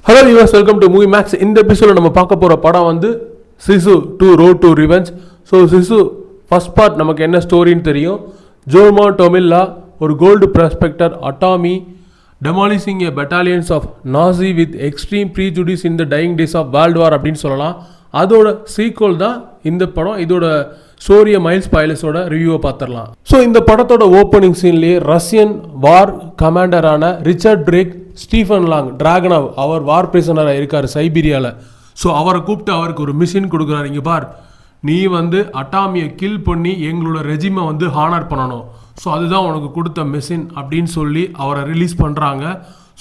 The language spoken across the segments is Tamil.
Hello viewers, welcome to Movie Max. இந்த எபிசோட்ல நம்ம பார்க்க போற படம் வந்து Sisu to Road to Revenge. So Sisu first part நமக்கு என்ன ஸ்டோரின்னு தெரியும். Jorma Tommila ஒரு gold prospector Aatami demolishing a battalions of Nazi with extreme prejudice in the dying days of World War அப்படின்னு சொல்லலாம். அதோட சீக்வல் தான் இந்த படம். இதோட ஸ்டோரியை மைல்ஸ் பாய்லஸோட ரிவ்யூவை பார்த்துடலாம். ஸோ இந்த படத்தோட ஓப்பனிங் சீன்லேயே ரஷ்யன் வார் கமாண்டரான ரிச்சர்ட் பிரேக் ஸ்டீஃபன் லாங் டிராகனவ் அவர் வார் பிரிசனராக இருக்கார் சைபீரியாவில். ஸோ அவரை கூப்பிட்டு அவருக்கு ஒரு மிஷின் கொடுக்குறாரு. இங்கே பார், நீ வந்து அட்டாமியை கில் பண்ணி எங்களோட ரெஜிமை வந்து ஹானர் பண்ணணும். ஸோ அதுதான் உனக்கு கொடுத்த மிஷின் அப்படின்னு சொல்லி அவரை ரிலீஸ் பண்ணுறாங்க.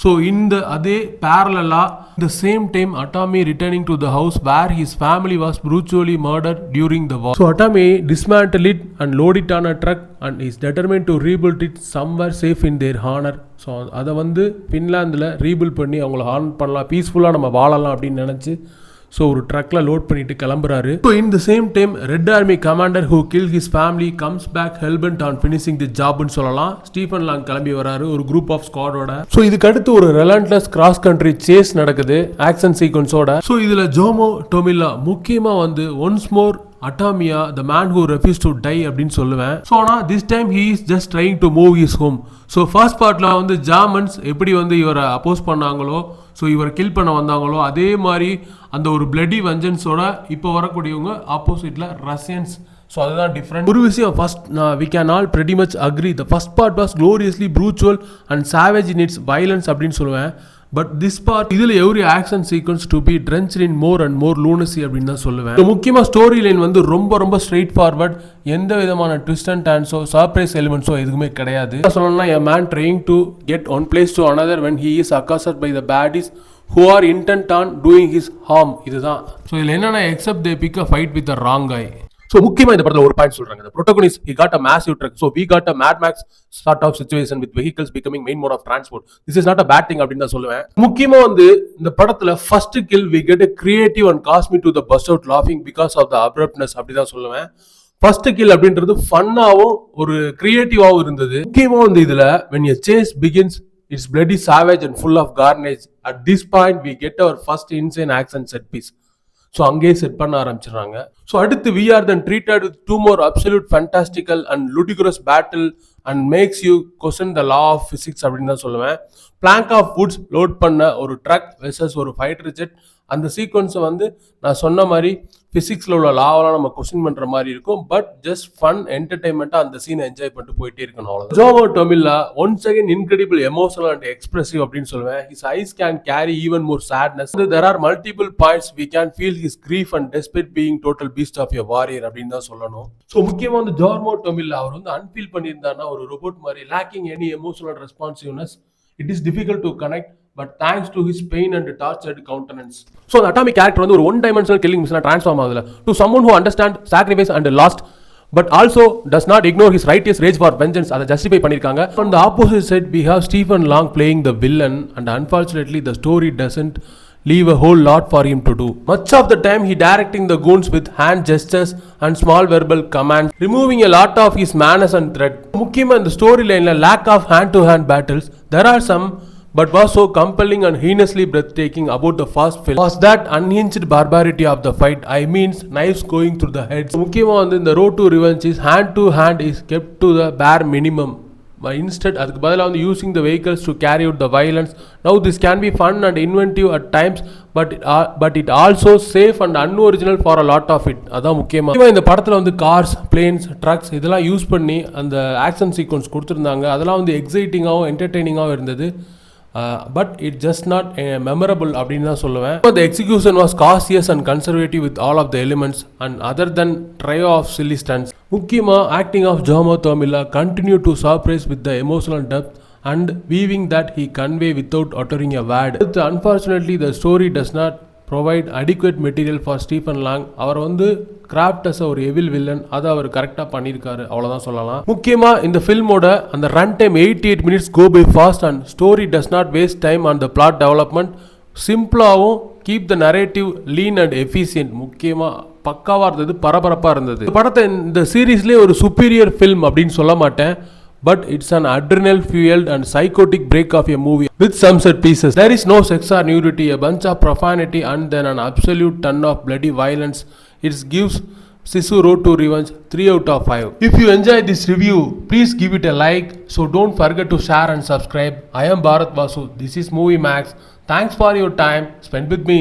ஸோ இந்த அதே பேரலாக the same time Aatami returning to the house where his family was brutally murdered during the war. So Aatami dismantled it and loaded it on a truck and is determined to rebuild it somewhere safe in their honor. So அதை வந்து ஃபின்லாந்தில் ரீபில்ட் பண்ணி அவங்கள ஹார்ன் பண்ணலாம், பீஸ்ஃபுல்லாக நம்ம வாழலாம் அப்படின்னு நினச்சி ஸோ ஒரு ட்ரக்கில் லோட் பண்ணிட்டு கிளம்புறாரு. So in the same time red army commander who kill his family comes back hellbent on finishing the ஜாப்னு சொல்லலாம். ஸ்டீஃபன் லாங் கிளம்பி வராரு ஒரு குரூப் ஆஃப் ஸ்குவாடோட. ஸோ இதுக்கு அடுத்து ஒரு ரெலண்ட்லெஸ் கிராஸ் கண்ட்ரி சேஸ் நடக்குது ஆக்ஷன் சீக்வன்ஸோட. ஸோ இதில் ஜோமோ டொமில்லா முக்கியமாக வந்து ஒன்ஸ் மோர் அட்டாமியா the man who refuse to die அப்படின்னு சொல்லுவேன். ஸோ ஆனால் this time he is just trying to move his home. So first பார்ட்டில் வந்து ஜார்மன்ஸ் எப்படி வந்து இவரை அப்போஸ் பண்ணாங்களோ, ஸோ இவரை கில் பண்ண வந்தாங்களோ, அதே மாதிரி அந்த ஒரு பிளடி வெஞ்சன்ஸோட இப்போ வரக்கூடியவங்க ஆப்போசிட்டில் ரஷ்யன்ஸ். ஸோ அதுதான் டிஃப்ரெண்ட். ஒரு விஷயம் first we can all pretty much agree the first part was gloriously brutal and savage in its violence அப்படின்னு சொல்லுவேன். பட் திஸ் பார்ட் இதில் every action sequence to be drenched in more and more lunacy அப்படின்னு தான் சொல்லுவேன். முக்கியமாக ஸ்டோரி லைன் வந்து ரொம்ப ஸ்ட்ரெயிட் ஃபார்வர்ட், எந்த விதமான ட்விஸ்ட் அண்ட் டர்ன்ஸோ சர்ப்ரைஸ் எலிமெண்ட்ஸோ எதுவுமே கிடையாது. சொல்லணும்னா a man trying to get one place to another when he is accosted by the baddies who are intent on doing his harm. இதுதான். ஸோ இதில் என்னென்னா except they pick a fight with the wrong guy. So முக்கியமாக இந்த படத்தில் ஒரு பாயிண்ட் சொல்கிறாங்க. The protagonist he got a massive truck, so we got a Mad Max sort of situation with vehicles becoming main mode of transport. This is not a bad thing அப்படின்னு தான் சொல்லுவேன். முக்கியமாக வந்து இந்த படத்தில் first kill we get a creative and caused me to the bust out laughing because of the abruptness அப்படி தான் சொல்லுவேன். ஃபர்ஸ்ட் கில் அப்படின்றது ஃபன்னாகவும் ஒரு கிரியேட்டிவாகவும் இருந்தது. முக்கியமாக வந்து இதில் when a chase begins it's bloody savage and full of carnage. At this point we get our first insane action set piece. So அங்கேயே செட் பண்ண ஆரம்பிச்சிடுறாங்க. ஸோ அடுத்து we are then treated with two more absolute fantastical and ludicrous battle and makes you question the law of physics அப்படின்னு தான் சொல்லுவேன். பிளாங்க் ஆஃப் வுட்ஸ் லோட் பண்ண ஒரு ட்ரக் வெர்சஸ் ஒரு ஃபைட்டர் ஜெட். அந்த சீக்வன்ஸை வந்து நான் சொன்ன மாதிரி ஃபிசிக்ஸில் உள்ள லாவெல்லாம் நம்ம கொஸ்டின் பண்ணுற மாதிரி இருக்கும். பட் ஜஸ்ட் ஃபன் என்டர்டைன்மெண்ட்டாக அந்த சீனை என்ஜாய் பண்ணிட்டு போயிட்டே இருக்கணும். அவ்வளோ Jorma Tommila once again incredible emotional and expressive அப்படின்னு சொல்லுவேன். His eyes can carry even more sadness. There are multiple points we can feel his grief and despite being total beast of a warrior அப்படின்னு தான் சொல்லணும். ஸோ முக்கியமாக வந்து ஜோர்மோ டொமில்லா அவர் வந்து அன்ஃபீல் பண்ணியிருந்தாருன்னா ஒரு ரோபோட் மாதிரி lacking any emotional responsiveness. It is difficult to connect, but thanks to his pain and tortured countenance. So the Aatami character வந்து ஒரு one dimensional killing machine transform ஆகுதுல to someone who understand sacrifice and lost but also does not ignore his righteous rage for vengeance. அதை justify பண்ணிருக்காங்க. On the opposite side we have Stephen Long playing the villain and unfortunately the story doesn't leave a whole lot for him to do. Much of the time he directing the goons with hand gestures and small verbal commands, removing a lot of his manners and threat. முக்கியமாக இந்த ஸ்டோரி லைனில் lack of hand to hand battles there are some, but was so compelling and heinously breathtaking about the first film was that unhinged barbarity of the fight. I means knives going through the heads. முக்கியமாக வந்து இந்த road to revenge is hand to hand is kept to the bare minimum. Instead அதுக்கு பதிலாக வந்து using the vehicles to carry out the violence. Now this can be fun and inventive at times, but it also safe and unoriginal for a lot of it. அதான் முக்கியமாக இந்த படத்தில் வந்து கார்ஸ், பிளேன்ஸ், ட்ரக்ஸ் இதெல்லாம் யூஸ் பண்ணி அந்த ஆக்ஷன் சீக்வன்ஸ் கொடுத்துருந்தாங்க. அதெல்லாம் வந்து எக்ஸைட்டிங்காகவும் என்டர்டெய்னிங்காகவும் இருந்தது. But it just not memorable அப்படின்னு தான் சொல்லுவேன். The execution was cautious and conservative with all of the elements and other than trio of silly stunts. முக்கியமாக acting of Jorma Tommila continue to surprise with the emotional depth and weaving that he convey without uttering a word. Unfortunately the story does not provide adequate material for Stephen Lang. அவர் வந்து கிராஃப்ட் அஸ் ஒரு எவில் வில்லன் அதை அவர் கரெக்டாக பண்ணியிருக்காரு, அவ்வளோதான் சொல்லலாம். முக்கியமாக இந்த ஃபில்மோட அந்த run time 88 minutes go by fast and story does not waste time on the plot development. சிம்பிளாகவும் keep the narrative lean and efficient. முக்கியமாக பக்காவாக இருந்தது, பரபரப்பாக இருந்தது. இந்த படத்தை இந்த சீரீஸ்லேயே ஒரு சுப்பீரியர் ஃபில்ம் அப்படின்னு சொல்ல மாட்டேன், but it's an adrenaline fueled and psychotic break of a movie with some set pieces. There is no sex or nudity, a bunch of profanity, and then an absolute ton of bloody violence. It gives Sisu Road to Revenge 3 out of 5. If you enjoyed this review, please give it a like. So don't forget to share and subscribe. I am Bharat Vasu. This is Movie Max. Thanks for your time spent with me.